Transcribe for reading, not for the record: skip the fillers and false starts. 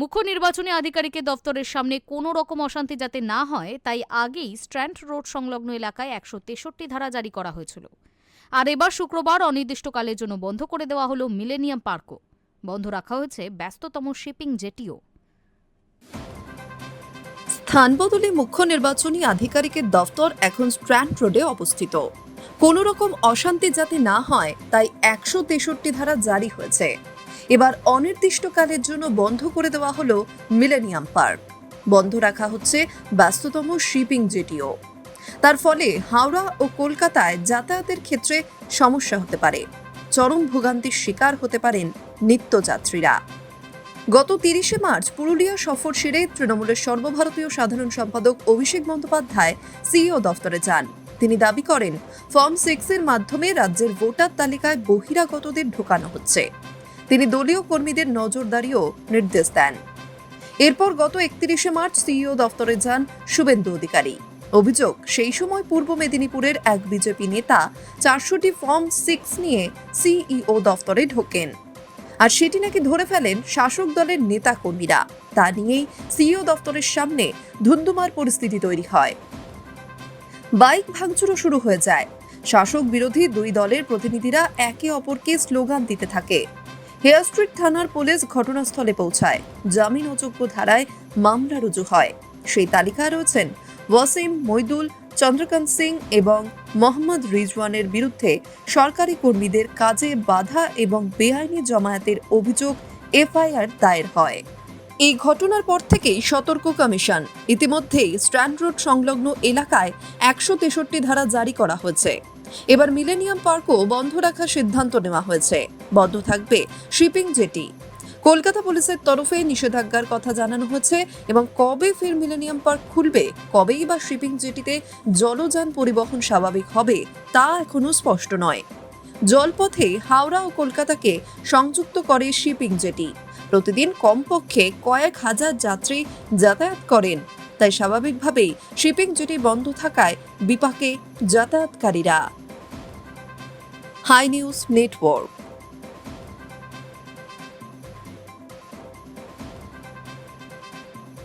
মুখ্য নির্বাচনী আধিকারিকের দফতরের সামনে কোনো রকম অশান্তি যাতে না হয় তাই আগেই স্ট্র্যান্ড রোড সংলগ্ন এলাকায় 163 ধারা জারি করা হয়েছিল। আর এবার শুক্রবার অনির্দিষ্টকালের জন্য বন্ধ করে দেওয়া হলো মিলেনিয়াম পার্কও। বন্ধ রাখা হয়েছে ব্যস্ততম শিপিং জেটিও। স্থান বদলে মুখ্য নির্বাচনী আধিকারিকের দফতর এখন স্ট্র্যান্ড রোডে অবস্থিত। কোনো রকম অশান্তি যাতে না হয় তাই 163 ধারা জারি হয়েছে। এবার অনির্দিষ্টকালের জন্য বন্ধ করে দেওয়া হলো মিলেনিয়াম পার্ক। বন্ধ রাখা হচ্ছে ব্যস্ততম শিপিং জেটিও। তার ফলে হাওড়া ও কলকাতায় যাতায়াতের ক্ষেত্রে সমস্যা হতে পারে। চরম ভোগান্তির শিকার হতে পারেন নিত্যযাত্রীরা। গত 30শে মার্চ পুরুলিয়া সফর সেরে তৃণমূলের সর্বভারতীয় সাধারণ সম্পাদক অভিষেক বন্দ্যোপাধ্যায় সিইও দফতরে যান। তিনি দাবি করেন, ফর্ম 6 এর মাধ্যমে রাজ্যের ভোটার তালিকায় বহিরাগতদের ঢোকানো হচ্ছে। তিনি দলীয় কর্মীদের নজরদারিও নির্দেশ দেন। এরপর গত 31শে মার্চ সিইও দফতরে যান শুভেন্দু অধিকারী। অভিযোগ, সেই সময় পূর্ব মেদিনীপুরের এক বিজেপি নেতা 400টি ফর্ম 6 নিয়ে সিইও দফতরে ঢোকেন। আর সেটি নাকি ধরে ফেলেন শাসক দলের নেতা কর্মীরা। তা নিয়েই সিইও দফতরের সামনে ধুন্ধুমার পরিস্থিতি তৈরি হয়। বাইক ভাঙচুরও শুরু হয়ে যায়। শাসক বিরোধী দুই দলের প্রতিনিধিরা একে অপরকে স্লোগান দিতে থাকে। হেয়ার স্ট্রিট থানার পুলিশ ঘটনাস্থলে পৌঁছায়। জামিন অযোগ্য ধারায় মামলা রুজু হয়। সেই তালিকায় রয়েছেন ওয়াসিম, মইদুল, চন্দ্রকান্ত সিং এবং মোহাম্মদ রিজওয়ানের বিরুদ্ধে সরকারি কর্মীদের কাজে বাধা এবং বেআইনি জমায়েতের অভিযোগ এফআইআর দায়ের হয়। এই ঘটনার পর থেকেই সতর্ক কমিশন। ইতিমধ্যেই স্ট্র্যান্ড রোড সংলগ্ন এলাকায় 163 ধারা জারি করা হয়েছে। এবার মিলেনিয়াম পার্কও বন্ধ রাখার সিদ্ধান্ত নেওয়া হয়েছে। বন্ধ থাকবে শিপিং জেটি। কলকাতা পুলিশের তরফে নিষেধাজ্ঞার কথা জানানো হয়েছে এবং কবে ফের মিলেনিয়াম পার্ক খুলবে, কবেই বা শিপিং জেটিতে জলযান পরিবহন স্বাভাবিক হবে তা এখনো স্পষ্ট নয়। জলপথে হাওড়া ও কলকাতাকে সংযুক্ত করে শিপিং জেটি। প্রতিদিন কমপক্ষে কয়েক হাজার যাত্রী যাতায়াত করেন। তাই স্বাভাবিকভাবেই শিপিং জেটি বন্ধ থাকায় বিপাকে যাতায়াতকারীরা। High news network.